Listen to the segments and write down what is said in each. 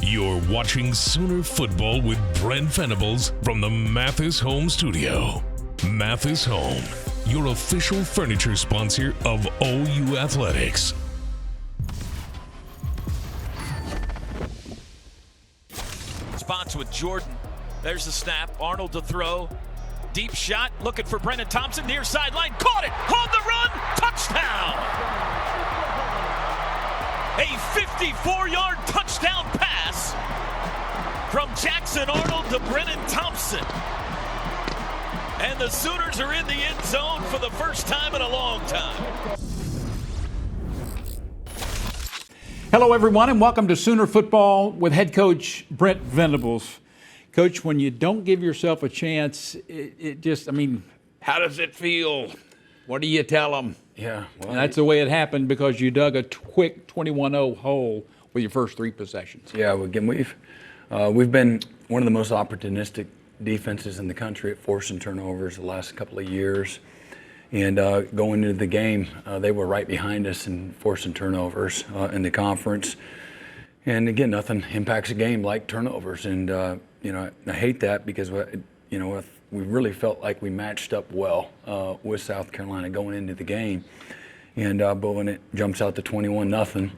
You're watching Sooner Football with Brent Venables from the Mathis Home Studio. Mathis Home, your official furniture sponsor of OU Athletics. Spots with Jordan. There's the snap. Arnold to throw. Deep shot. Looking for Brennan Thompson. Near sideline. Caught it. On the run. Touchdown. A 54-yard touchdown pass from Jackson Arnold to Brennan Thompson. And the Sooners are in the end zone for the first time in a long time. Hello, everyone, and welcome to Sooner Football with head coach Brent Venables. Coach, when you don't give yourself a chance, it just, how does it feel? What do you tell them? Yeah. Well, and that's the way it happened because you dug a quick 21-0 hole with your first three possessions. Yeah, again, we've been one of the most opportunistic defenses in the country at forcing turnovers the last couple of years. And going into the game, they were right behind us in forcing turnovers in the conference. And again, nothing impacts a game like turnovers. And I hate that because we really felt like we matched up well with South Carolina going into the game. And but when it jumps out to 21-0,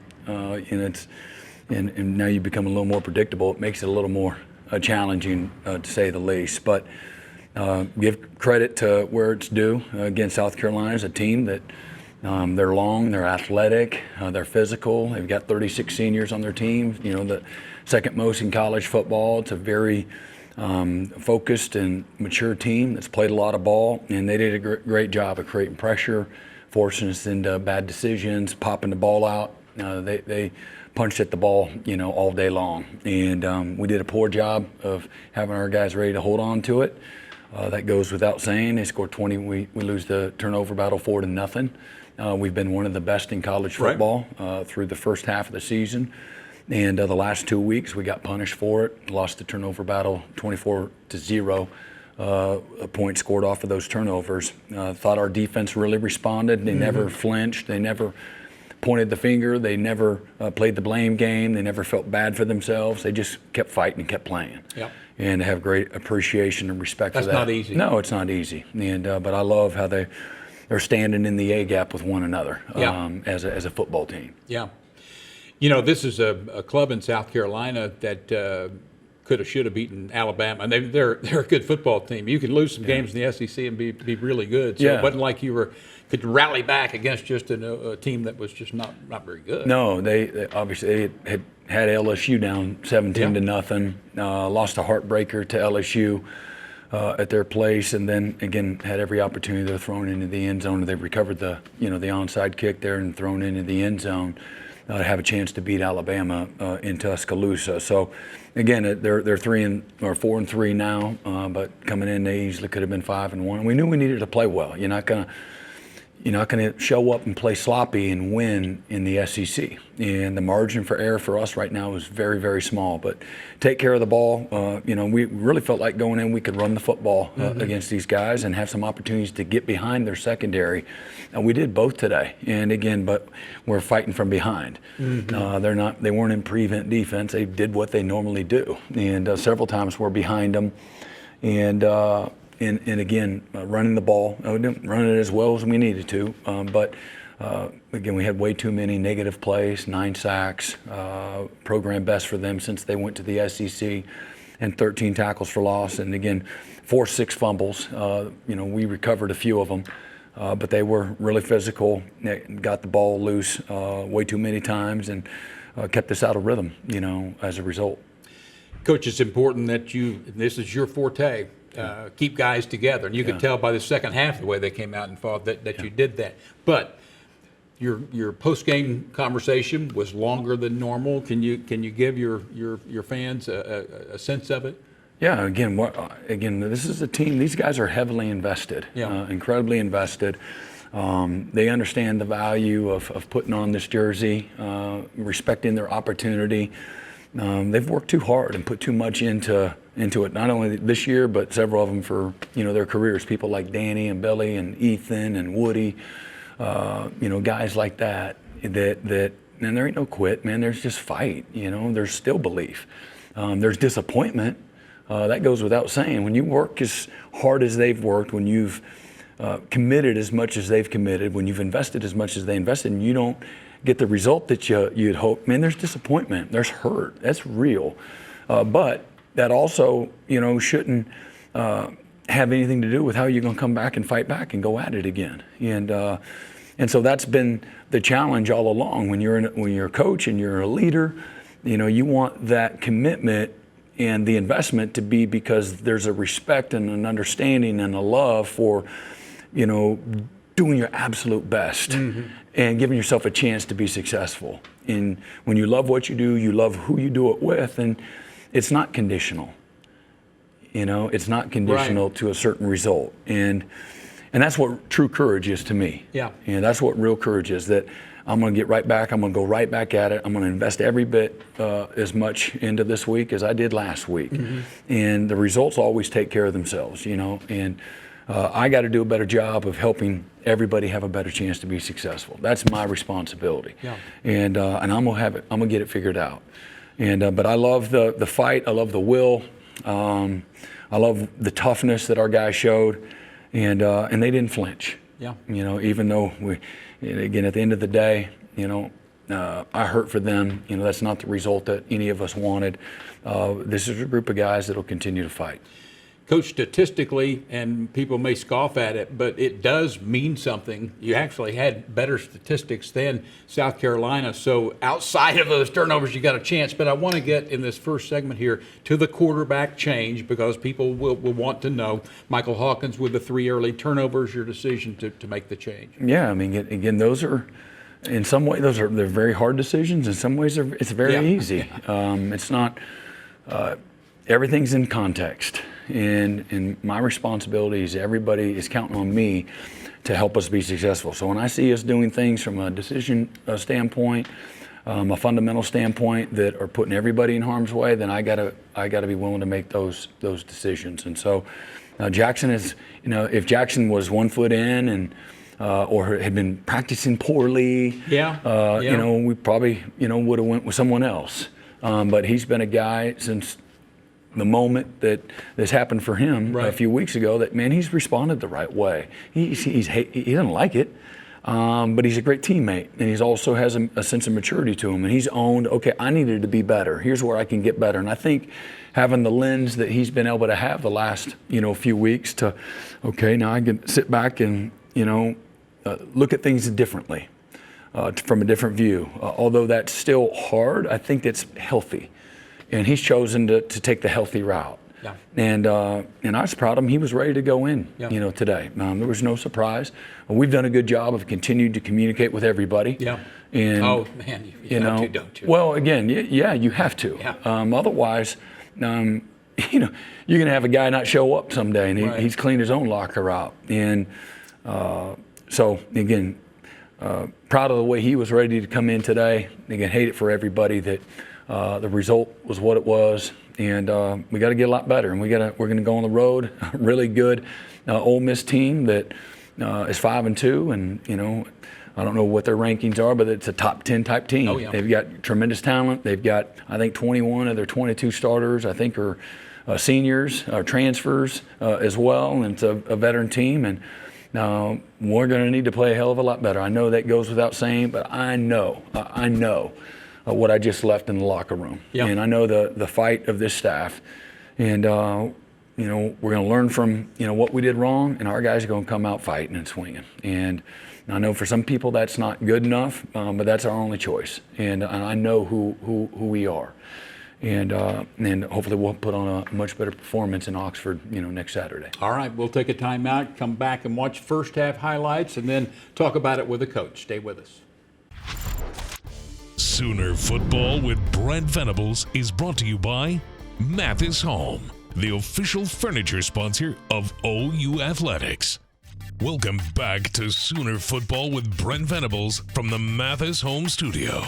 and now you become a little more predictable, it makes it a little more challenging to say the least. But give credit to where it's due. Again, South Carolina is a team that they're long, they're athletic, they're physical. They've got 36 seniors on their team, the second most in college football. It's a very focused and mature team that's played a lot of ball, and they did a great job of creating pressure, forcing us into bad decisions, popping the ball out. They punched at the ball, all day long, and we did a poor job of having our guys ready to hold on to it. That goes without saying. They scored 20. We lose the turnover battle 4-0. We've been one of the best in college football through the first half of the season. And the last 2 weeks, we got punished for it. Lost the turnover battle 24-0. A point scored off of those turnovers. Thought our defense really responded. They never flinched. They never pointed the finger. They never played the blame game. They never felt bad for themselves. They just kept fighting and kept playing. Yep. And have great appreciation and respect for that. That's not easy. No, it's not easy. And but I love how they're standing in the A gap with one another as a football team. Yeah. This is a club in South Carolina that could have, should have beaten Alabama. And they're a good football team. You can lose some games in the SEC and be really good. So it wasn't like you could rally back against just a team that was just not very good. No, they obviously had LSU down 17-0. Lost a heartbreaker to LSU at their place, and then again had every opportunity. They're thrown into the end zone. They recovered the onside kick there and thrown into the end zone to have a chance to beat Alabama in Tuscaloosa. So again, they're 4-3 now, but coming in they easily could have been 5-1. We knew we needed to play well. You're not going to show up and play sloppy and win in the SEC. And the margin for error for us right now is very, very small. But take care of the ball. We really felt like going in we could run the football against these guys and have some opportunities to get behind their secondary. And we did both today. And again, but we're fighting from behind. They weren't in prevent defense. They did what they normally do. And several times we're behind them. And again, running the ball. We didn't run it as well as we needed to, but again, we had way too many negative plays, 9 sacks, program best for them since they went to the SEC, and 13 tackles for loss, and again, 6 fumbles. We recovered a few of them, but they were really physical, got the ball loose way too many times, and kept us out of rhythm, as a result. Coach, it's important that this is your forte. Keep guys together, and you could tell by the second half the way they came out and fought that you did that. But your post-game conversation was longer than normal. Can you give your fans a sense of it? Yeah. Again, this is a team. These guys are heavily invested, incredibly invested. They understand the value of putting on this jersey, respecting their opportunity. They've worked too hard and put too much into it, not only this year, but several of them for their careers. People like Danny and Billy and Ethan and Woody, guys like that and there ain't no quit, man. There's just fight. There's still belief. There's disappointment. That goes without saying. When you work as hard as they've worked, when you've committed as much as they've committed, when you've invested as much as they invested, and you don't get the result that you'd hope, man, there's disappointment. There's hurt. That's real. But that also, shouldn't have anything to do with how you're going to come back and fight back and go at it again. And so that's been the challenge all along. When you're a coach and you're a leader, you want that commitment and the investment to be because there's a respect and an understanding and a love for, doing your absolute best and giving yourself a chance to be successful. And when you love what you do, you love who you do it with, and it's not conditional. It's not conditional to a certain result. And that's what true courage is to me. Yeah. And that's what real courage is, that I'm going to get right back. I'm going to go right back at it. I'm going to invest every bit as much into this week as I did last week. And the results always take care of themselves, and I got to do a better job of helping everybody have a better chance to be successful. That's my responsibility. Yeah. And I'm going to get it figured out. And but I love the fight. I love the will. I love the toughness that our guys showed, and they didn't flinch. Yeah. Even though again, at the end of the day, I hurt for them. That's not the result that any of us wanted. This is a group of guys that will continue to fight. Coach, statistically, and people may scoff at it, but it does mean something. You actually had better statistics than South Carolina. So outside of those turnovers, you got a chance. But I want to get in this first segment here to the quarterback change, because people will want to know. Michael Hawkins with the 3 early turnovers, your decision to make the change. Yeah, I mean, again, those are, in some ways, they're very hard decisions. In some ways, it's very easy. It's not, everything's in context. And my responsibility is everybody is counting on me to help us be successful. So when I see us doing things from a decision standpoint, a fundamental standpoint that are putting everybody in harm's way, then I gotta be willing to make those decisions. And so Jackson is, if Jackson was 1 foot in and or had been practicing poorly, we probably would have went with someone else. But he's been a guy since the moment that this happened for him a few weeks ago, that, man, he's responded the right way. He doesn't like it, but he's a great teammate, and he also has a sense of maturity to him, and he's owned, okay, I needed to be better. Here's where I can get better. And I think having the lens that he's been able to have the last, few weeks to, okay, now I can sit back and, look at things differently, from a different view. Although that's still hard, I think it's healthy. And he's chosen to take the healthy route. Yeah. And I was proud of him. He was ready to go in, today. There was no surprise. We've done a good job of continuing to communicate with everybody. Yeah. And, oh, man, you have to, don't you? Well, again, you have to. Yeah. Otherwise, you're going to have a guy not show up someday, and he's cleaned his own locker out. And so, again, proud of the way he was ready to come in today. Again, hate it for everybody that the result was what it was, and we got to get a lot better. And we're going to go on the road, a really good Ole Miss team that is 5-2, and I don't know what their rankings are, but it's a top 10 type team. Oh, yeah. They've got tremendous talent. They've got, I think, 21 of their 22 starters, I think, are seniors, transfers as well, and it's a veteran team. And we're going to need to play a hell of a lot better. I know that goes without saying, but I know what I just left in the locker room. Yep. And I know the fight of this staff. And, we're going to learn from, what we did wrong, and our guys are going to come out fighting and swinging. And I know for some people that's not good enough, but that's our only choice. And I know who we are. And hopefully we'll put on a much better performance in Oxford, next Saturday. All right, we'll take a timeout, come back and watch first half highlights, and then talk about it with the coach. Stay with us. Sooner Football with Brent Venables is brought to you by Mathis Home, the official furniture sponsor of OU Athletics. Welcome back to Sooner Football with Brent Venables from the Mathis Home Studio.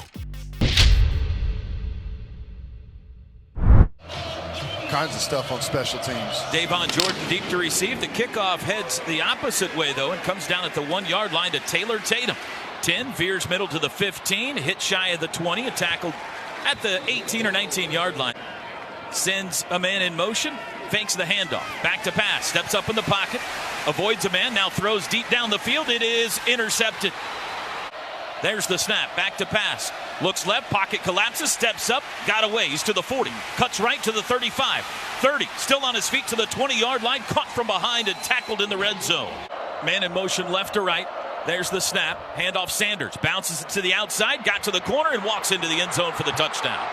Kinds of stuff on special teams. Davon Jordan deep to receive. The kickoff heads the opposite way, though, and comes down at the 1 yard line to Taylor Tatum. 10, veers middle to the 15, hit shy of the 20, a tackle at the 18 or 19-yard line. Sends a man in motion, fakes the handoff, back to pass, steps up in the pocket, avoids a man, now throws deep down the field. It is intercepted. There's the snap, back to pass, looks left, pocket collapses, steps up, got away, he's to the 40, cuts right to the 35, 30, still on his feet to the 20-yard line, caught from behind and tackled in the red zone. Man in motion left to right. There's the snap. Handoff Sanders. Bounces it to the outside. Got to the corner and walks into the end zone for the touchdown.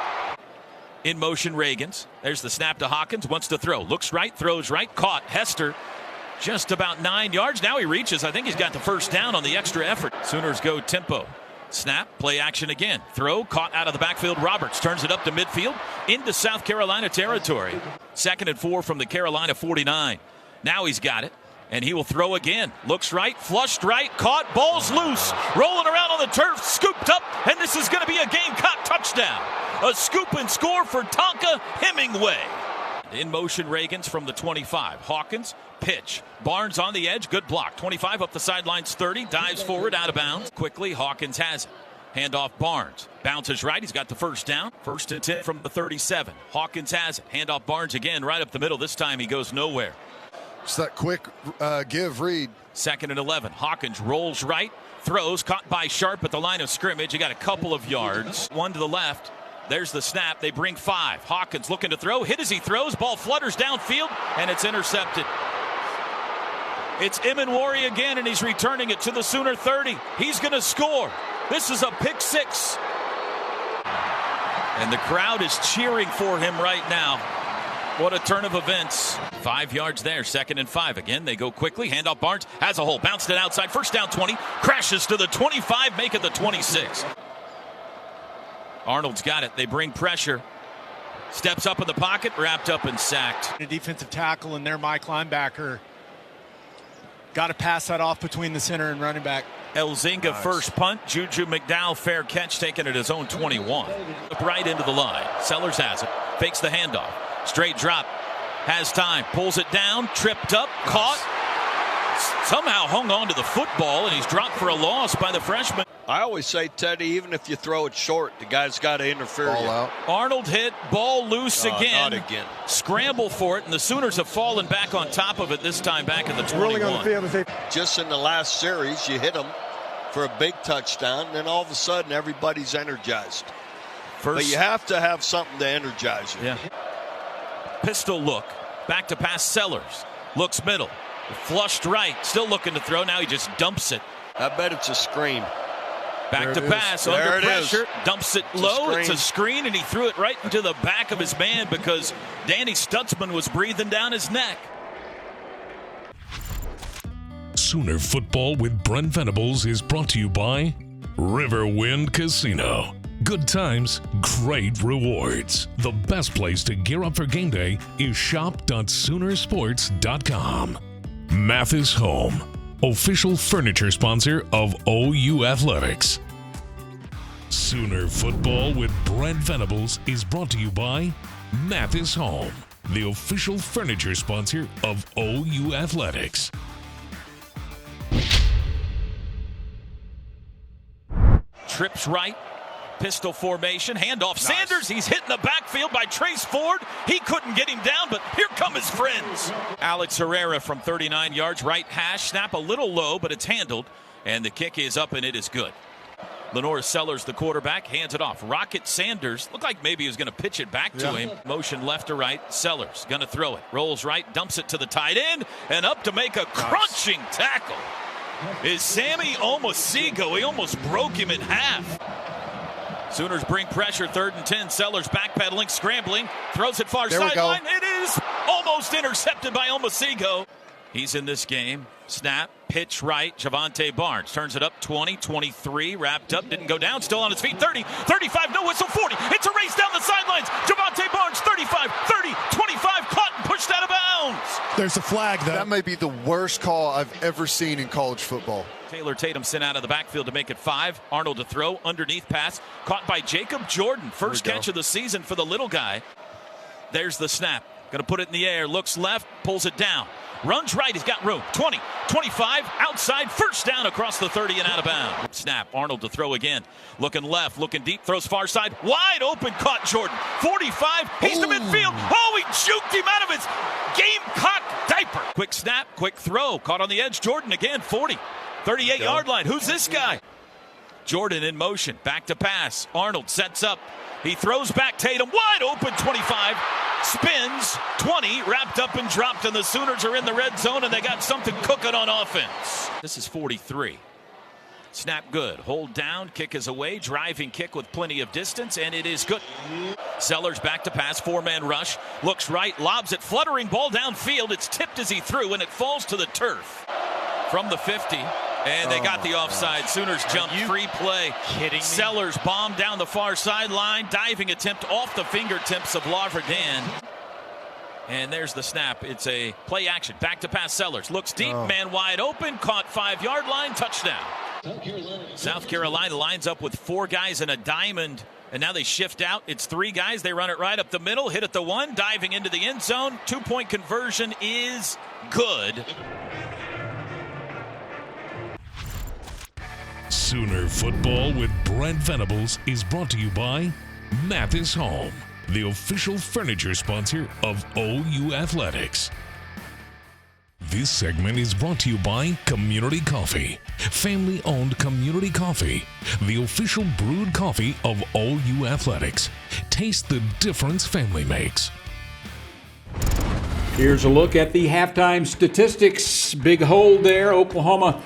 In motion Reagans. There's the snap to Hawkins. Wants to throw. Looks right. Throws right. Caught. Hester just about 9 yards. Now he reaches. I think he's got the first down on the extra effort. Sooners go tempo. Snap. Play action again. Throw. Caught out of the backfield. Roberts turns it up to midfield. Into South Carolina territory. 2nd and 4 from the Carolina 49. Now he's got it. And he will throw again. Looks right, flushed right, caught, ball's loose. Rolling around on the turf, scooped up, and this is going to be a Gamecock touchdown. A scoop and score for Tonka Hemingway. In motion, Reagans from the 25. Hawkins, pitch. Barnes on the edge, good block. 25 up the sidelines, 30, dives forward, out of bounds. Quickly, Hawkins has it. Handoff Barnes. Bounces right, he's got the first down. 1st and 10 from the 37. Hawkins has it. Handoff Barnes again, right up the middle. This time he goes nowhere. It's that quick give read. 2nd and 11. Hawkins rolls right, throws, caught by Sharp at the line of scrimmage. He got a couple of yards. One to the left. There's the snap. They bring 5. Hawkins looking to throw. Hit as he throws. Ball flutters downfield, and it's intercepted. It's Emanwari again, and he's returning it to the Sooner 30. He's going to score. This is a pick 6. And the crowd is cheering for him right now. What a turn of events. 5 yards there, 2nd and 5. Again, they go quickly. Handoff Barnes has a hole. Bounced it outside. First down 20. Crashes to the 25. Make it the 26. Arnold's got it. They bring pressure. Steps up in the pocket. Wrapped up and sacked. A defensive tackle and their Mike linebacker. Got to pass that off between the center and running back. Elzinga first punt. Juju McDowell fair catch taken at his own 21. Right into the line. Sellers has it. Fakes the handoff. Straight drop, has time, pulls it down, tripped up, caught, somehow hung on to the football, and he's dropped for a loss by the freshman. I always say, Teddy, even if you throw it short, the guy's got to interfere. Ball out. Arnold hit, ball loose again. Not again. Scramble for it, and the Sooners have fallen back on top of it, this time back at the 21. Just in the last series, you hit them for a big touchdown, and then all of a sudden, everybody's energized. But you have to have something to energize you. Yeah. Pistol look, back to pass Sellers, looks middle, flushed right, still looking to throw, now he just dumps it. I bet it's a screen. Back to pass, under pressure, dumps it low, it's a screen, and he threw it right into the back of his man because Danny Stutzman was breathing down his neck. Sooner Football with Brent Venables is brought to you by Riverwind Casino. Good times, great rewards. The best place to gear up for game day is shop.soonersports.com. Mathis Home, official furniture sponsor of OU Athletics. Sooner Football with Brent Venables is brought to you by Mathis Home, the official furniture sponsor of OU Athletics. Trips right. Pistol formation, handoff Sanders. He's hit in the backfield by Trace Ford. He couldn't get him down, but here come his friends. Alex Herrera from 39 yards, right hash. Snap a little low, but it's handled. And the kick is up, and it is good. Lenore Sellers, the quarterback, hands it off. Rocket Sanders, looked like maybe he was going to pitch it back to him. Motion left to right. Sellers going to throw it. Rolls right, dumps it to the tight end, and up to make a crunching tackle is Sammy Omosigo. He almost broke him in half. Sooners bring pressure, 3rd and 10. Sellers backpedaling, scrambling, throws it far sideline. It is almost intercepted by Omosigo. He's in this game. Snap, pitch right. Javante Barnes turns it up 20, 23, wrapped up, didn't go down, still on his feet. 30, 35, no whistle, 40. It's a race down the sidelines. Javante Barnes, 35, 30, 25, caught and pushed out of bounds. There's a flag, though. That may be the worst call I've ever seen in college football. Taylor Tatum sent out of the backfield to make it 5. Arnold to throw, underneath pass, caught by Jacob Jordan. First catch of the season for the little guy. There's the snap. Going to put it in the air, looks left, pulls it down. Runs right, he's got room. 20, 25, outside, first down across the 30 and out of bounds. Snap, Arnold to throw again. Looking left, looking deep, throws far side. Wide open, caught Jordan. 45, he's to midfield. Oh, he juked him out of his Gamecock diaper. Quick snap, quick throw. Caught on the edge, Jordan again, 40. 38-yard line. Who's this guy? Jordan in motion, back to pass. Arnold sets up. He throws back, Tatum, wide open, 25. Spins, 20, wrapped up and dropped, and the Sooners are in the red zone, and they got something cooking on offense. This is 43. Snap good. Hold down. Kick is away. Driving kick with plenty of distance, and it is good. Sellers back to pass. Four-man rush. Looks right. Lobs it. Fluttering ball downfield. It's tipped as he threw, and it falls to the turf. From the 50. And they got the offside. Sooners jump. Free play. Kidding me? Sellers bomb down the far sideline. Diving attempt off the fingertips of Laverdan. And there's the snap. It's a play action. Back to pass. Sellers. Looks deep. Man wide open. Caught 5-yard line. Touchdown. South Carolina lines up with 4 guys in a diamond. And now they shift out. It's 3 guys. They run it right up the middle. Hit at the 1. Diving into the end zone. 2-point conversion is good. Sooner Football with Brent Venables is brought to you by Mathis Home, the official furniture sponsor of OU Athletics. This segment is brought to you by Community Coffee, family-owned Community Coffee, the official brewed coffee of OU Athletics. Taste the difference family makes. Here's a look at the halftime statistics. Big hold there. Oklahoma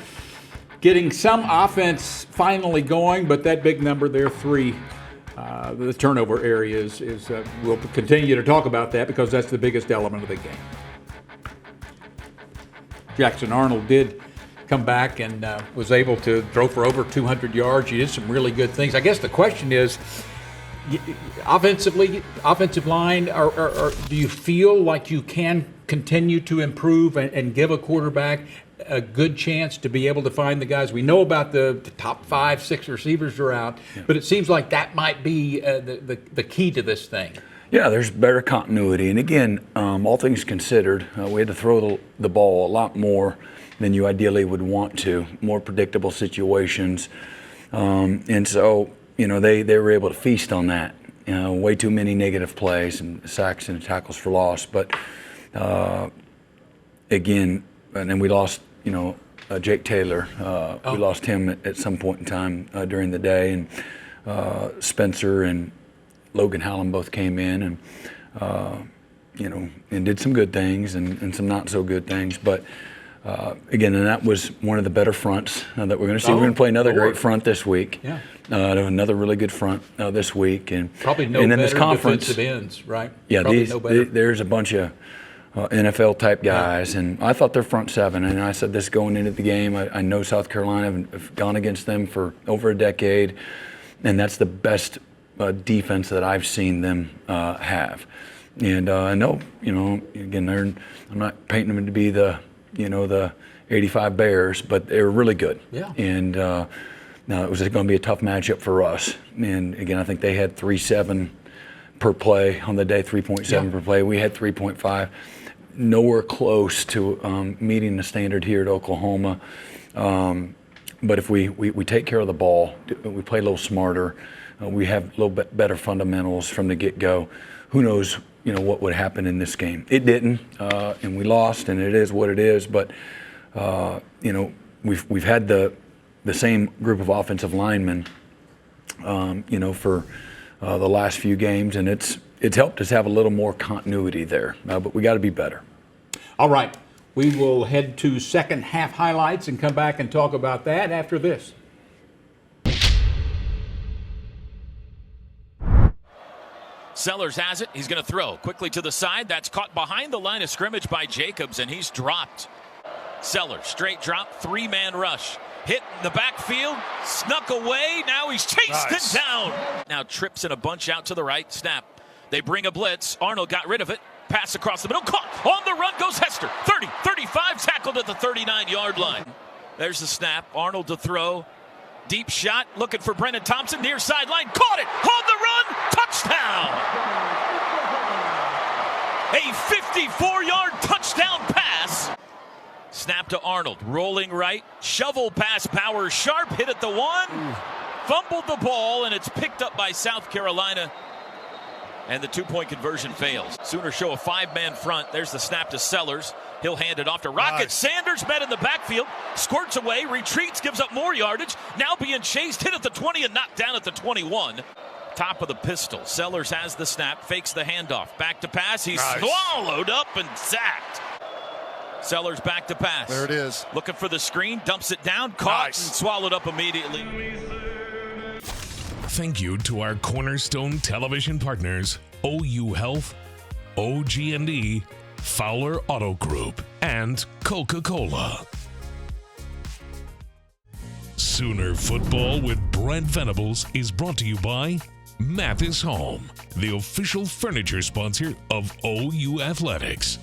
getting some offense finally going, but that big number there, 3, the turnover area is we'll continue to talk about that because that's the biggest element of the game. Jackson Arnold did come back and was able to throw for over 200 yards. He did some really good things. I guess the question is, offensive line, do you feel like you can continue to improve and give a quarterback a good chance to be able to find the guys? We know about the top 5, 6 receivers are out, but it seems like that might be the key to this thing. Yeah, there's better continuity. And again, all things considered, we had to throw the ball a lot more than you ideally would want to, more predictable situations. And so, they were able to feast on that. Way too many negative plays and sacks and tackles for loss. But again, and then we lost, Jake Taylor. We lost him at some point in time during the day. And Spencer and Logan Hallam both came in and, and did some good things and some not so good things. But again, and that was one of the better fronts that we're going to see. We're going to play another great front this week. Yeah. Another really good front this week. And probably no better this conference, defensive ends, right? Yeah, there's a bunch of NFL type guys, and I thought their front 7. And I said this going into the game. I know South Carolina have gone against them for over a decade, and that's the best defense that I've seen them have. And I know, again, I'm not painting them to be the 85 Bears, but they were really good. Yeah. And now it was going to be a tough matchup for us. And again, I think they had 3.7 per play on the day, 3.7 per play. We had 3.5. Nowhere close to meeting the standard here at Oklahoma. But if we take care of the ball, we play a little smarter, we have a little bit better fundamentals from the get-go, who knows what would happen in this game. It didn't, and we lost, and it is what it is. But we've had the same group of offensive linemen, for the last few games, and it's helped us have a little more continuity there. But we got to be better. All right, we will head to second half highlights and come back and talk about that after this. Sellers has it. He's going to throw quickly to the side. That's caught behind the line of scrimmage by Jacobs, and he's dropped. Sellers, straight drop, 3-man rush. Hit in the backfield, snuck away. Now he's chased it down. Now trips in a bunch out to the right. Snap. They bring a blitz. Arnold got rid of it. Pass across the middle. Caught. On the run goes Hester. 30, 35, tackled at the 39-yard line. There's the snap. Arnold to throw. Deep shot, looking for Brennan Thompson, near sideline, caught it, on the run, touchdown! A 54-yard touchdown pass Snap to Arnold, rolling right, shovel pass, power sharp, hit at the one, fumbled the ball, and it's picked up by South Carolina, and the 2-point conversion fails. Sooners show a 5-man front. There's the snap to Sellers. He'll hand it off to Rocket. Nice. Sanders met in the backfield, squirts away, retreats, gives up more yardage, now being chased, hit at the 20 and knocked down at the 21. Top of the pistol. Sellers has the snap, fakes the handoff, back to pass. He's swallowed up and sacked. Sellers back to pass. There it is. Looking for the screen, dumps it down, caught and swallowed up immediately. Thank you to our cornerstone television partners, OU Health, OG&E, Fowler Auto Group, and Coca-Cola. Sooner Football with Brent Venables is brought to you by Mathis Home, the official furniture sponsor of OU Athletics.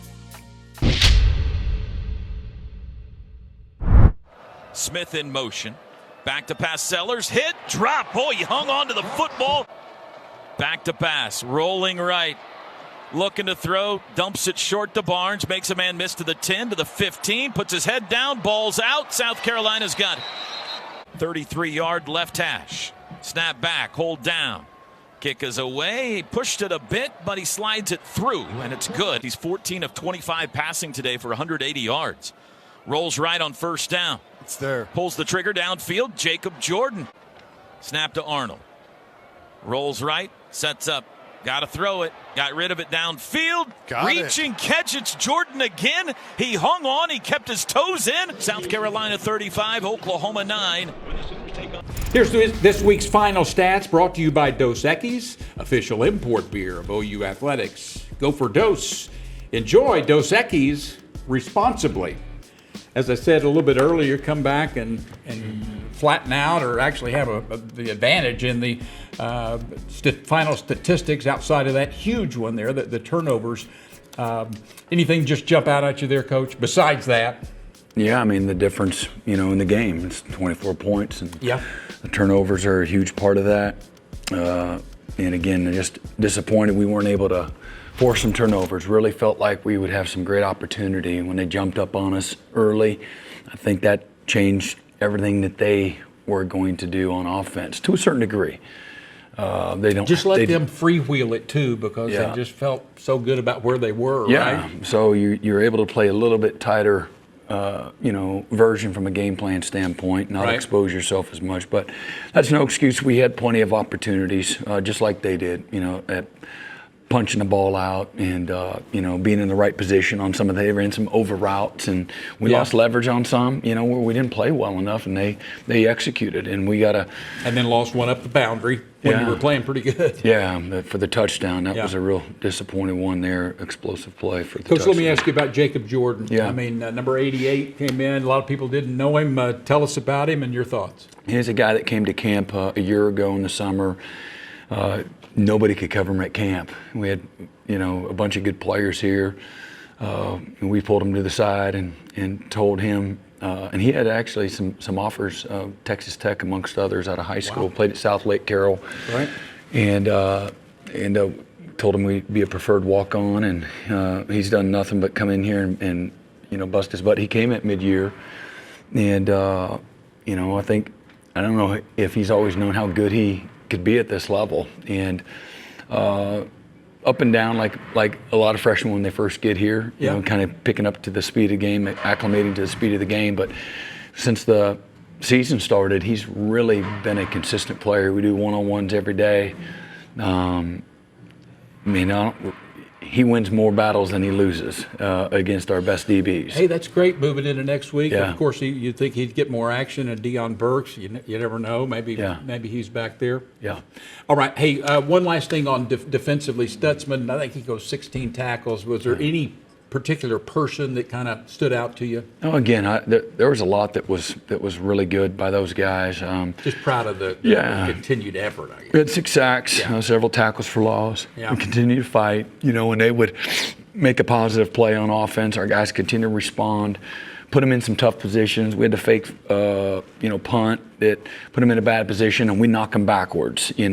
Smith in motion. Back to pass, Sellers. Hit, drop. Boy, he hung on to the football. Back to pass, rolling right. Looking to throw, dumps it short to Barnes. Makes a man miss to the 10, to the 15. Puts his head down, ball's out. South Carolina's got it. 33-yard left hash. Snap back, hold down. Kick is away. He pushed it a bit, but he slides it through, and it's good. He's 14 of 25 passing today for 180 yards. Rolls right on first down. It's there. Pulls the trigger downfield. Jacob Jordan. Snap to Arnold. Rolls right. Sets up. Got to throw it. Got rid of it downfield. Reaching catch. It's Jordan again. He hung on. He kept his toes in. South Carolina 35, Oklahoma 9. Here's this week's final stats brought to you by Dos Equis, official import beer of OU Athletics. Go for Dos. Enjoy Dos Equis responsibly. As I said a little bit earlier, come back and flatten out, or actually have the advantage in the final statistics outside of that huge one there, the turnovers. Anything just jump out at you there, Coach, besides that? Yeah, I mean, the difference, in the game, it's 24 points, and the turnovers are a huge part of that. And again, just disappointed we weren't able to force some turnovers. Really felt like we would have some great opportunity when they jumped up on us early. I think that changed everything that they were going to do on offense to a certain degree. They don't just let them freewheel it too, because they just felt so good about where they were. Right? So you're able to play a little bit tighter, version from a game plan standpoint, not expose yourself as much. But that's no excuse. We had plenty of opportunities, just like they did. At punching the ball out and, being in the right position on some of they ran some over routes, and we lost leverage on some, where we didn't play well enough, and they executed, and we got to. And then lost one up the boundary when you were playing pretty good. Yeah, for the touchdown. That was a real disappointing one there, explosive play for the Coach, touchdown. let me ask you about Jacob Jordan. Yeah. I mean, number 88 came in. A lot of people didn't know him. Tell us about him and your thoughts. He's a guy that came to camp a year ago in the summer. Nobody could cover him at camp. We had, a bunch of good players here. And we pulled him to the side and told him, and he had actually some offers, Texas Tech amongst others, out of high school. Played at South Lake Carroll. Right. And told him we'd be a preferred walk-on, and he's done nothing but come in here and bust his butt. He came at mid-year, and I don't know if he's always known how good he could be at this level, and up and down like a lot of freshmen when they first get here, kind of picking up to the speed of the game, acclimating to the speed of the game. But since the season started, he's really been a consistent player. We do one-on-ones every day. He wins more battles than he loses against our best DBs. Hey, that's great moving into next week. Yeah. Of course, you'd think he'd get more action, and Deion Burks, you never know. Maybe he's back there. Yeah. All right. Hey, one last thing on defensively. Stutzman, I think he goes 16 tackles. Was there any particular person that kind of stood out to you? Oh, again, there was a lot that was really good by those guys. Just proud of the continued effort, I guess. We had 6 sacks, several tackles for loss. Yeah. We continued to fight. When they would make a positive play on offense, our guys continued to respond, put them in some tough positions. We had to fake, punt that put them in a bad position, and we knock them backwards. They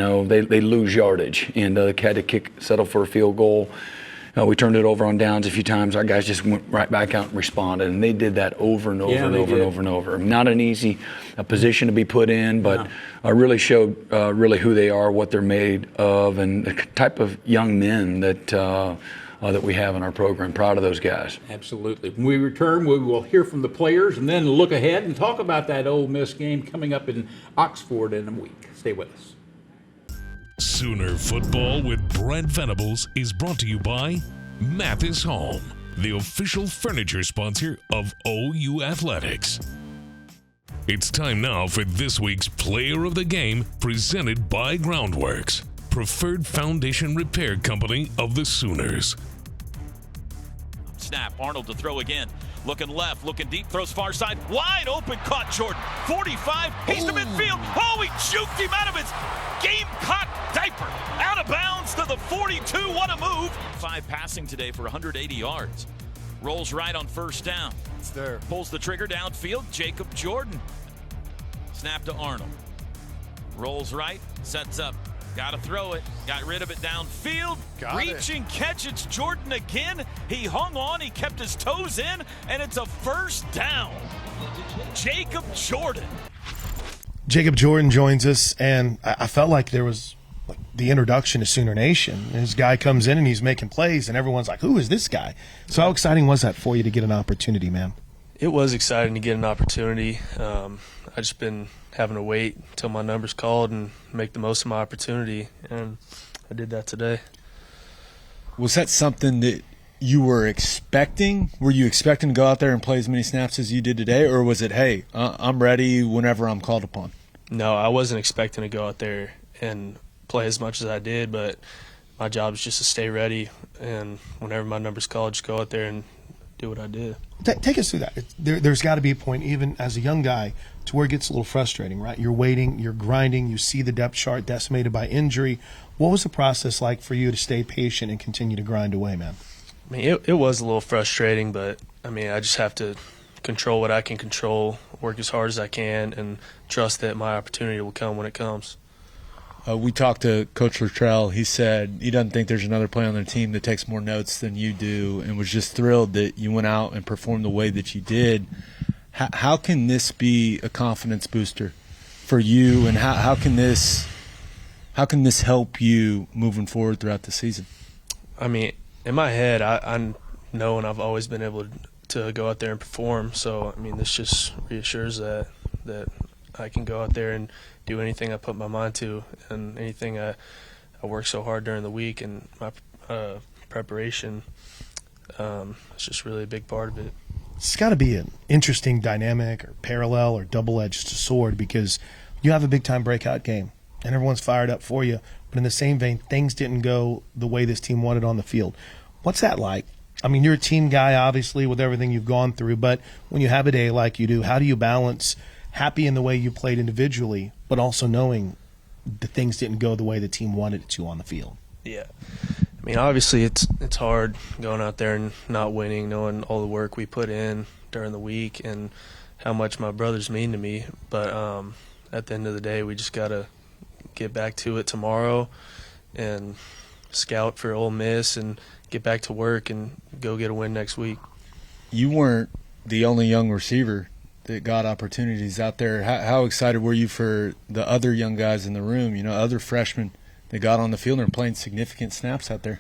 lose yardage, and they had to settle for a field goal. We turned it over on downs a few times. Our guys just went right back out and responded, and they did that over and over and over and over and over. Not an easy position to be put in, but really showed really who they are, what they're made of, and the type of young men that we have in our program. Proud of those guys. Absolutely. When we return, we will hear from the players and then look ahead and talk about that Ole Miss game coming up in Oxford in a week. Stay with us. Sooner Football with Brent Venables is brought to you by Mathis Home, the official furniture sponsor of OU Athletics. It's time now for this week's Player of the Game, presented by Groundworks, preferred foundation repair company of the Sooners. Snap, Arnold to throw again. Looking left, looking deep, throws far side. Wide open, caught Jordan. 45, he's to midfield. Oh, he juked him out of his Gamecock diaper. Out of bounds to the 42, what a move. 5 passing today for 180 yards. Rolls right on first down. It's there. Pulls the trigger downfield, Jacob Jordan. Snap to Arnold. Rolls right, sets up. Got to throw it. Got rid of it downfield. Reaching catch. It's Jordan again. He hung on. He kept his toes in, and it's a first down. Jacob Jordan. Jacob Jordan joins us, and I felt like there was the introduction to Sooner Nation. This guy comes in, and he's making plays, and everyone's like, who is this guy? So how exciting was that for you to get an opportunity, man? It was exciting to get an opportunity. I just been having to wait until my number's called and make the most of my opportunity, and I did that today. Was that something that you were expecting? Were you expecting to go out there and play as many snaps as you did today, or was it, hey, I'm ready whenever I'm called upon? No, I wasn't expecting to go out there and play as much as I did, but my job is just to stay ready, and whenever my number's called, just go out there and do what I did. Take us through that. There's got to be a point, even as a young guy, to where it gets a little frustrating, right? You're waiting, you're grinding, you see the depth chart decimated by injury. What was the process like for you to stay patient and continue to grind away, man? I mean, it was a little frustrating, but, I mean, I just have to control what I can control, work as hard as I can, and trust that my opportunity will come when it comes. We talked to Coach Luttrell. He said he doesn't think there's another player on their team that takes more notes than you do, and was just thrilled that you went out and performed the way that you did. How can this be a confidence booster for you, and how can this help you moving forward throughout the season? I mean, in my head, I know, and I've always been able to go out there and perform. So, I mean, this just reassures that I can go out there and do anything I put my mind to, and anything I work so hard during the week, and my preparation. It's just really a big part of it. It's got to be an interesting dynamic or parallel or double-edged sword, because you have a big-time breakout game and everyone's fired up for you, but in the same vein, things didn't go the way this team wanted on the field. What's that like? I mean, you're a team guy, obviously, with everything you've gone through, but when you have a day like you do, how do you balance happy in the way you played individually, but also knowing the things didn't go the way the team wanted it to on the field? Yeah. I mean, obviously it's hard going out there and not winning, knowing all the work we put in during the week and how much my brothers mean to me. But at the end of the day, we just got to get back to it tomorrow and scout for Ole Miss and get back to work and go get a win next week. You weren't the only young receiver that got opportunities out there. How excited were you for the other young guys in the room, other freshmen that got on the field and are playing significant snaps out there?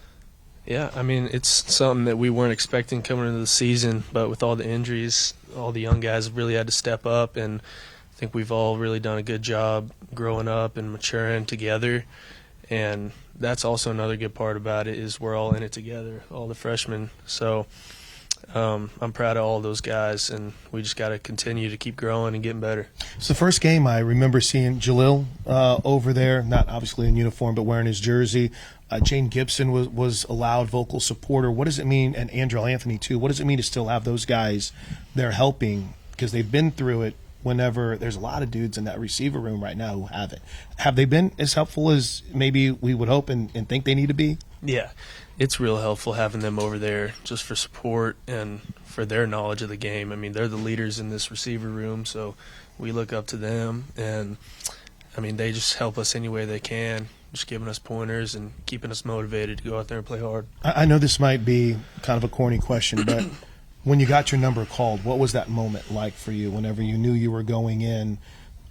Yeah, I mean, it's something that we weren't expecting coming into the season, but with all the injuries, all the young guys really had to step up, and I think we've all really done a good job growing up and maturing together. And that's also another good part about it, is we're all in it together, all the freshmen. So I'm proud of all those guys, and we just got to continue to keep growing and getting better. It's the first game I remember seeing Jalil over there, not obviously in uniform, but wearing his jersey. Jane Gibson was a loud vocal supporter. What does it mean, and Andrew Anthony too, what does it mean to still have those guys there helping, because they've been through it? Whenever there's a lot of dudes in that receiver room right now who haven't. Have they been as helpful as maybe we would hope and think they need to be? Yeah, it's real helpful having them over there just for support and for their knowledge of the game. I mean, they're the leaders in this receiver room, so we look up to them. And, I mean, they just help us any way they can. just giving us pointers and keeping us motivated to go out there and play hard. I know this might be kind of a corny question, but when you got your number called, what was that moment like for you whenever you knew you were going in?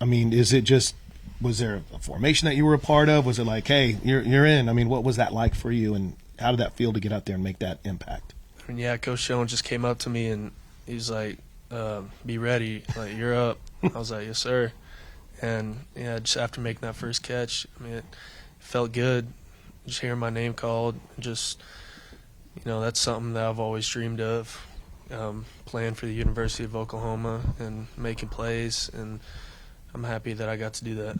I mean, was there a formation that you were a part of? Was it like, hey, you're in? I mean, what was that like for you, and how did that feel to get out there and make that impact? I mean, yeah, Coach Jones just came up to me and he's like, be ready, like, you're up. I was like, yes, sir. And, yeah, just after making that first catch, I mean, it felt good just hearing my name called. Just, that's something that I've always dreamed of, playing for the University of Oklahoma and making plays, and I'm happy that I got to do that.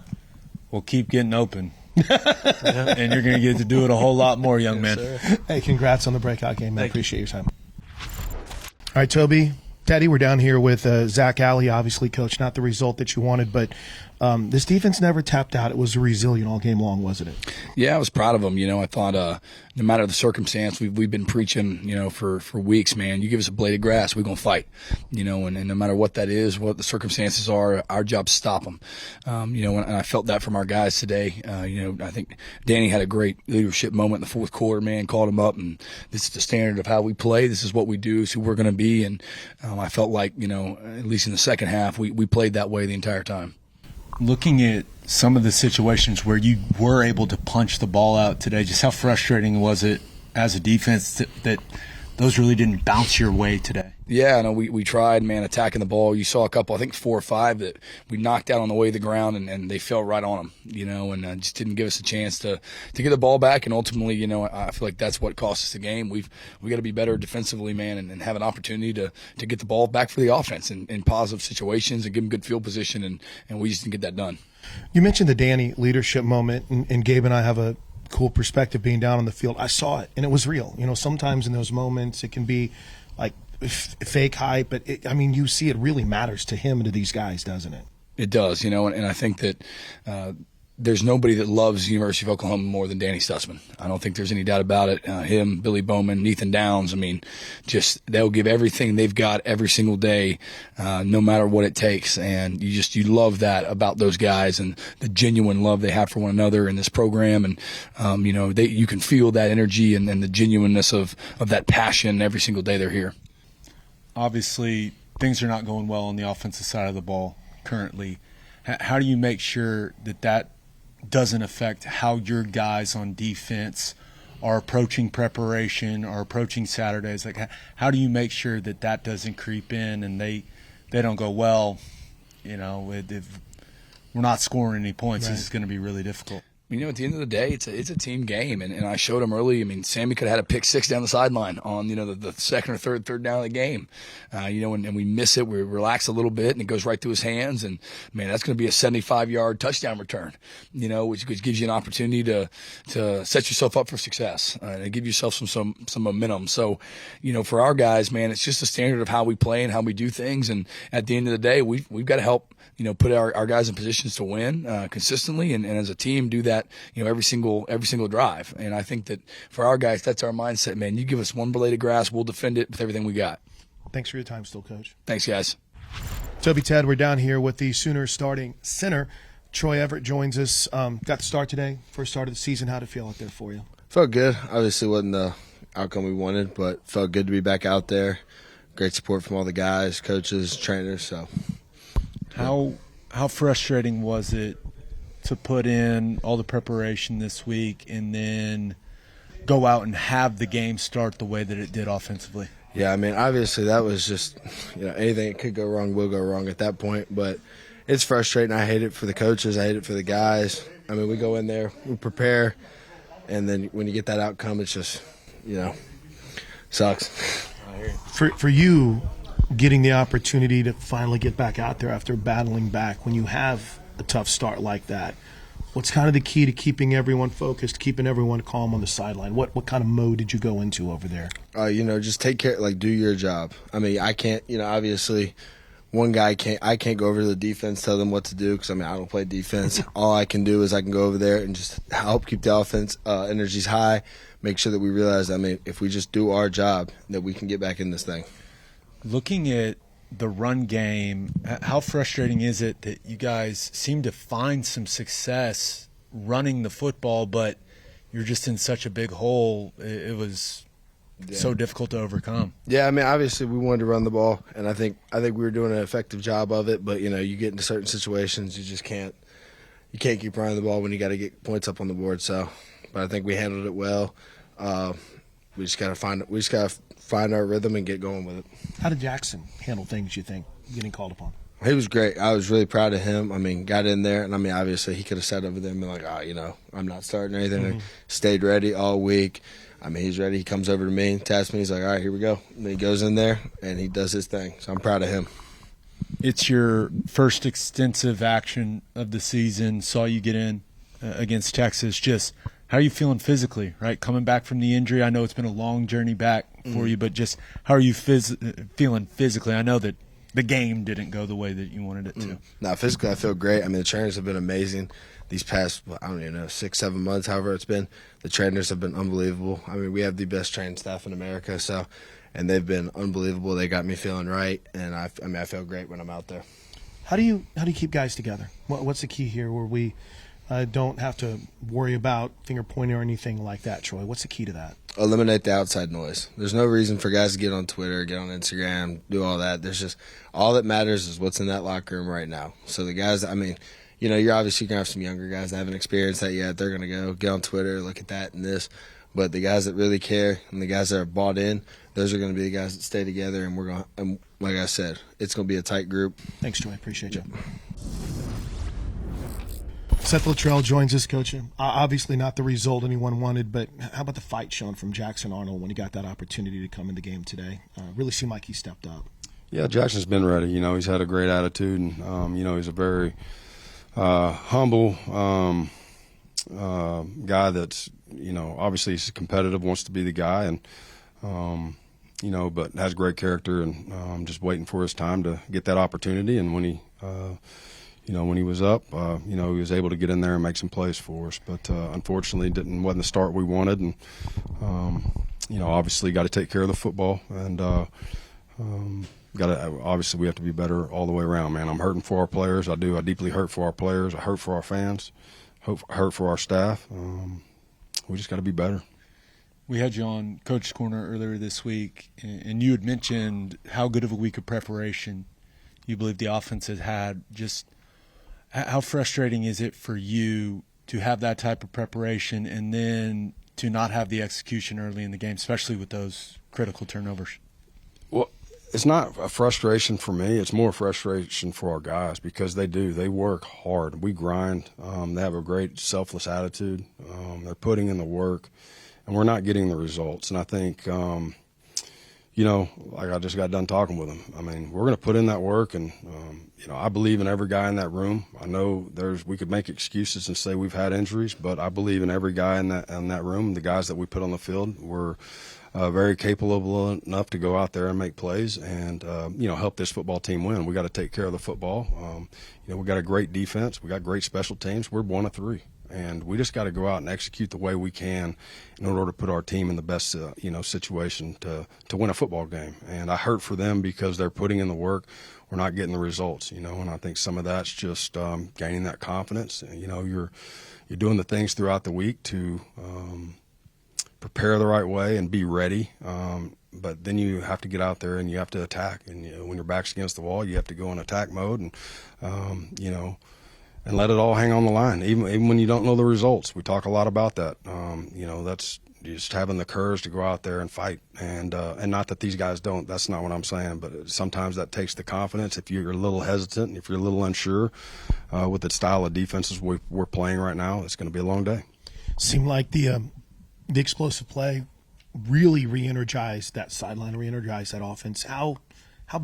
Well, keep getting open. And you're going to get to do it a whole lot more, young man. Sir. Hey, congrats on the breakout game, man. Thank you. Appreciate your time. All right, Toby, Teddy, we're down here with Zach Alley, obviously, Coach. Not the result that you wanted, but this defense never tapped out. It was resilient all game long, wasn't it? Yeah, I was proud of them. I thought no matter the circumstance, we've been preaching, for weeks, man. You give us a blade of grass, we're going to fight, and no matter what that is, what the circumstances are, our job's to stop them. And I felt that from our guys today. I think Danny had a great leadership moment in the fourth quarter, man, called him up, and this is the standard of how we play. This is what we do. It's who we're going to be. And I felt like, at least in the second half, we played that way the entire time. Looking at some of the situations where you were able to punch the ball out today, just how frustrating was it as a defense that those really didn't bounce your way today? Yeah, no, we tried, man, attacking the ball. You saw a couple, I think 4 or 5 that we knocked out on the way to the ground, and they fell right on them, and just didn't give us a chance to get the ball back. And ultimately, I feel like that's what cost us the game. We got to be better defensively, man, and have an opportunity to get the ball back for the offense in positive situations and give them good field position, and we just didn't get that done. You mentioned the Danny leadership moment, and Gabe and I have a cool perspective being down on the field. I saw it, and it was real. Sometimes in those moments it can be like fake hype, but you see it really matters to him and to these guys, doesn't it? It does, and I think that there's nobody that loves the University of Oklahoma more than Danny Stutzman. I don't think there's any doubt about it. Him, Billy Bowman, Ethan Downs, they'll give everything they've got every single day, no matter what it takes. And you love that about those guys and the genuine love they have for one another in this program. And, you can feel that energy and the genuineness of that passion every single day they're here. Obviously, things are not going well on the offensive side of the ball currently. How do you make sure that doesn't affect how your guys on defense are approaching preparation or approaching Saturdays? Like, how do you make sure that doesn't creep in and they don't go, well, if we're not scoring any points, This is going to be really difficult? At the end of the day, it's a team game, and I showed him early. Sammy could have had a pick 6 down the sideline on the second or third down of the game, and we miss it. We relax a little bit, and it goes right through his hands, and man, that's going to be a 75-yard touchdown return, which gives you an opportunity to set yourself up for success and give yourself some momentum. So, for our guys, man, it's just a standard of how we play and how we do things, and at the end of the day, we've got to help put our guys in positions to win consistently, and as a team do that, every single drive. And I think that for our guys, that's our mindset, man. You give us one blade of grass, we'll defend it with everything we got. Thanks for your time still, Coach. Thanks, guys. Toby, Ted, we're down here with the Sooners starting center. Troy Everett joins us. Got the start today, first start of the season. How'd it feel out there for you? Felt good. Obviously wasn't the outcome we wanted, but felt good to be back out there. Great support from all the guys, coaches, trainers. So, how frustrating was it to put in all the preparation this week and then go out and have the game start the way that it did offensively? Yeah, obviously that was just, anything that could go wrong will go wrong at that point. But it's frustrating. I hate it for the coaches. I hate it for the guys. We go in there, we prepare, and then when you get that outcome, it's just, sucks. For you, getting the opportunity to finally get back out there after battling back, when you have a tough start like that, what's kind of the key to keeping everyone focused, keeping everyone calm on the sideline? What kind of mode did you go into over there? Just take care, do your job. I can't, obviously one guy I can't go over to the defense, tell them what to do, because I don't play defense. All I can do is I can go over there and just help keep the offense energies high, make sure that we realize, if we just do our job, that we can get back in this thing. Looking at the run game, how frustrating is it that you guys seem to find some success running the football, but you're just in such a big hole. It was so difficult to overcome. Yeah, I mean, obviously we wanted to run the ball, and I think we were doing an effective job of it. But you get into certain situations, you just can't keep running the ball when you got to get points up on the board. So, but I think we handled it well. We just gotta find our rhythm and get going with it. How did Jackson handle things, you think, getting called upon? He was great. I was really proud of him. I mean, got in there, and I mean, obviously he could have sat over there and been like, I'm not starting or anything. Mm-hmm. Stayed ready all week. I mean, he's ready. He comes over to me, taps me. He's like, all right, here we go. And then he goes in there, and he does his thing. So I'm proud of him. It's your first extensive action of the season. Saw you get in against Texas. Just how are you feeling physically, right? Coming back from the injury. I know it's been a long journey back for you, but just how are you feeling physically? I know that the game didn't go the way that you wanted it to. No, physically I feel great. I mean, the trainers have been amazing these past, I don't even know, 6-7 months, however it's been. The trainers have been unbelievable. I mean, we have the best training staff in America, and they've been unbelievable. They got me feeling right, and I feel great when I'm out there. How do you keep guys together? What's the key here where we don't have to worry about finger pointing or anything like that, Troy? What's the key to that? Eliminate the outside noise. There's no reason for guys to get on Twitter, get on Instagram, do all that. There's just all that matters is what's in that locker room right now. So the guys, I mean, you're obviously going to have some younger guys that haven't experienced that yet. They're going to go get on Twitter, look at that and this. But the guys that really care and the guys that are bought in, those are going to be the guys that stay together. And we're going to, and like I said, it's going to be a tight group. Thanks, Troy. Appreciate you. Seth Luttrell joins us, Coach. Obviously not the result anyone wanted, but how about the fight shown from Jackson Arnold when he got that opportunity to come in the game today? Really seemed like he stepped up. Yeah, Jackson's been ready. He's had a great attitude, and, he's a very humble guy that's, obviously he's competitive, wants to be the guy, and, but has great character and just waiting for his time to get that opportunity. And when he when he was up, he was able to get in there and make some plays for us. But unfortunately, wasn't the start we wanted. And obviously, got to take care of the football, and obviously we have to be better all the way around. Man, I'm hurting for our players. I do. I deeply hurt for our players. I hurt for our fans. Hurt for our staff. We just got to be better. We had you on Coach's Corner earlier this week, and you had mentioned how good of a week of preparation you believe the offense has had. Just how frustrating is it for you to have that type of preparation and then to not have the execution early in the game, especially with those critical turnovers? Well, it's not a frustration for me. It's more frustration for our guys because they work hard. We grind. They have a great selfless attitude. They're putting in the work, and we're not getting the results. And I think, like I just got done talking with them. I mean, we're going to put in that work, and I believe in every guy in that room. I know we could make excuses and say we've had injuries, but I believe in every guy in that room. The guys that we put on the field were very capable enough to go out there and make plays and help this football team win. We got to take care of the football. We got a great defense. We got great special teams. We're 1 of 3. And we just got to go out and execute the way we can in order to put our team in the best, situation to win a football game. And I hurt for them because they're putting in the work. We're not getting the results, and I think some of that's just gaining that confidence. You're doing the things throughout the week to prepare the right way and be ready. But then you have to get out there and you have to attack. And when your back's against the wall, you have to go in attack mode and, and let it all hang on the line, even when you don't know the results. We talk a lot about that. That's just having the courage to go out there and fight. And not that these guys don't. That's not what I'm saying. But sometimes that takes the confidence. If you're a little hesitant, if you're a little unsure with the style of defenses we're playing right now, it's going to be a long day. Seemed like the explosive play really re-energized that sideline, re-energized that offense. How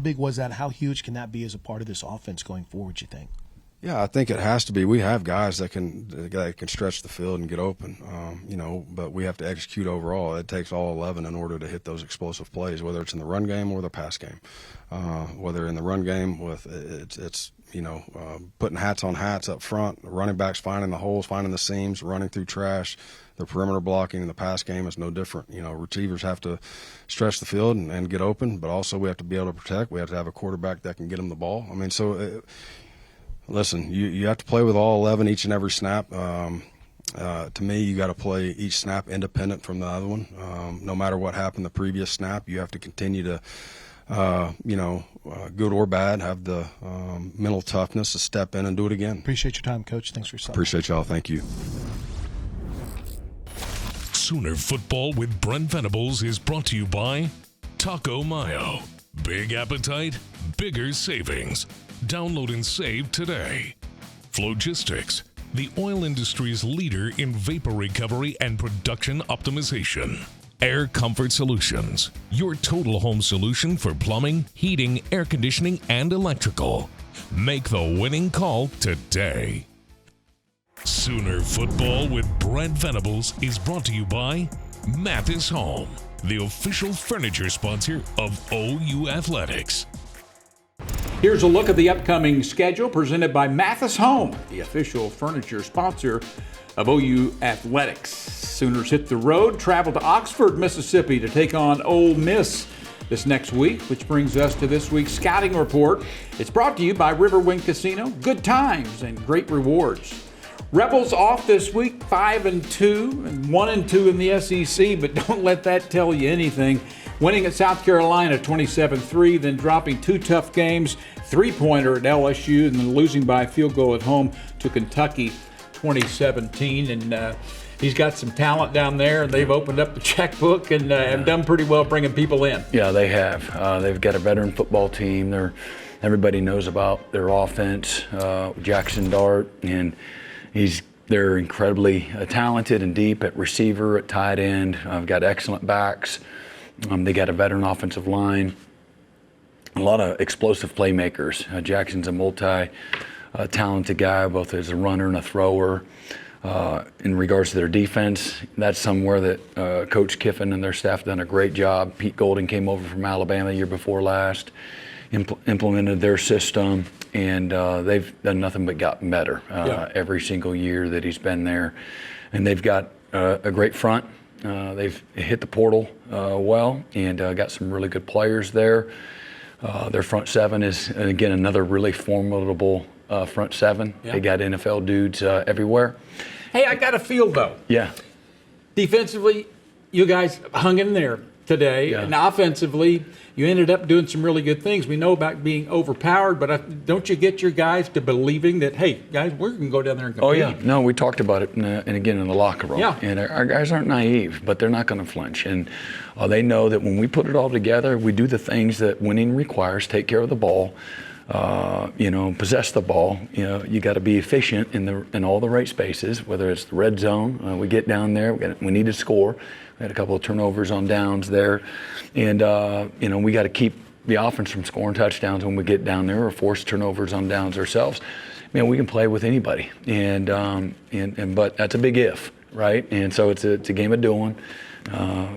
big was that? How huge can that be as a part of this offense going forward, you think? Yeah, I think it has to be. We have guys that can stretch the field and get open, but we have to execute overall. It takes all 11 in order to hit those explosive plays, whether it's in the run game or the pass game. Whether in the run game it's putting hats on hats up front, the running backs finding the holes, finding the seams, running through trash. The perimeter blocking in the pass game is no different. Receivers have to stretch the field and get open, but also we have to be able to protect. We have to have a quarterback that can get them the ball. I mean, listen, you have to play with all 11 each and every snap. To me, you got to play each snap independent from the other one. No matter what happened the previous snap, you have to continue to, good or bad, have the mental toughness to step in and do it again. Appreciate your time, Coach. Thanks for your time. Appreciate y'all. Thank you. Sooner Football with Brent Venables is brought to you by Taco Mayo. Big appetite, bigger savings. Download and save today. Flogistics, the oil industry's leader in vapor recovery and production optimization. Air Comfort Solutions, your total home solution for plumbing, heating, air conditioning, and electrical. Make the winning call today. Sooner Football with Brent Venables is brought to you by Mathis Home, the official furniture sponsor of OU Athletics. Here's a look at the upcoming schedule presented by Mathis Home, the official furniture sponsor of OU Athletics. Sooners hit the road, travel to Oxford, Mississippi to take on Ole Miss this next week, which brings us to this week's scouting report. It's brought to you by Riverwind Casino. Good times and great rewards. Rebels off this week, 5-2 and 1-2 in the SEC, but don't let that tell you anything. Winning at South Carolina 27-3, then dropping 2 tough games, 3-pointer at LSU, and then losing by a field goal at home to Kentucky 2017. And he's got some talent down there, and they've opened up the checkbook and have done pretty well bringing people in. Yeah, they have. They've got a veteran football team. Everybody knows about their offense, Jackson Dart, and they're incredibly talented and deep at receiver, at tight end. I've got excellent backs. They got a veteran offensive line. A lot of explosive playmakers. Jackson's a multi-talented guy, both as a runner and a thrower. In regards to their defense, that's somewhere that Coach Kiffin and their staff have done a great job. Pete Golding came over from Alabama the year before last, implemented their system, and they've done nothing but gotten better every single year that he's been there. And they've got a great front. They've hit the portal well and got some really good players there. Their front seven is, again, another really formidable front seven. They got NFL dudes everywhere. Hey, I got a feel, though. Yeah. Defensively, you guys hung in there today. And offensively, you ended up doing some really good things. We know about being overpowered, but don't you get your guys to believing that, hey, guys, we're going to go down there and compete? Oh, yeah. No, we talked about it, and again, in the locker room. Yeah. And our guys aren't naive, but they're not going to flinch. And they know that when we put it all together, we do the things that winning requires, take care of the ball, possess the ball. You got to be efficient in all the right spaces, whether it's the red zone. We get down there, we need to score. We had a couple of turnovers on downs there. And, we got to keep the offense from scoring touchdowns when we get down there or force turnovers on downs ourselves. Man, we can play with anybody. But that's a big if, right? And so it's a game of doing.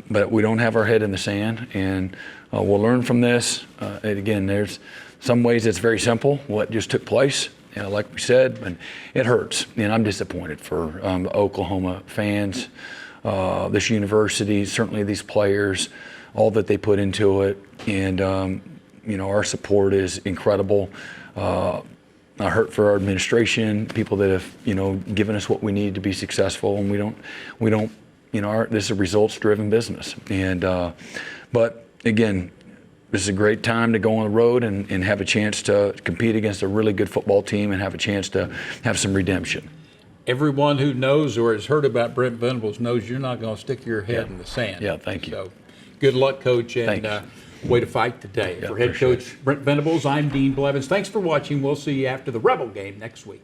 But we don't have our head in the sand. And we'll learn from this. And again, there's some ways it's very simple, what just took place. Like we said, and it hurts. And I'm disappointed for Oklahoma fans. This university, certainly these players, all that they put into it, and our support is incredible. I hurt for our administration, people that have given us what we need to be successful, and we don't this is a results-driven business. And but again, this is a great time to go on the road and have a chance to compete against a really good football team and have a chance to have some redemption. Everyone who knows or has heard about Brent Venables knows you're not going to stick your head in the sand. Yeah, thank you. So, good luck, Coach, and way to fight today. For head coach Brent Venables, I'm Dean Blevins. Thanks for watching. We'll see you after the Rebel game next week.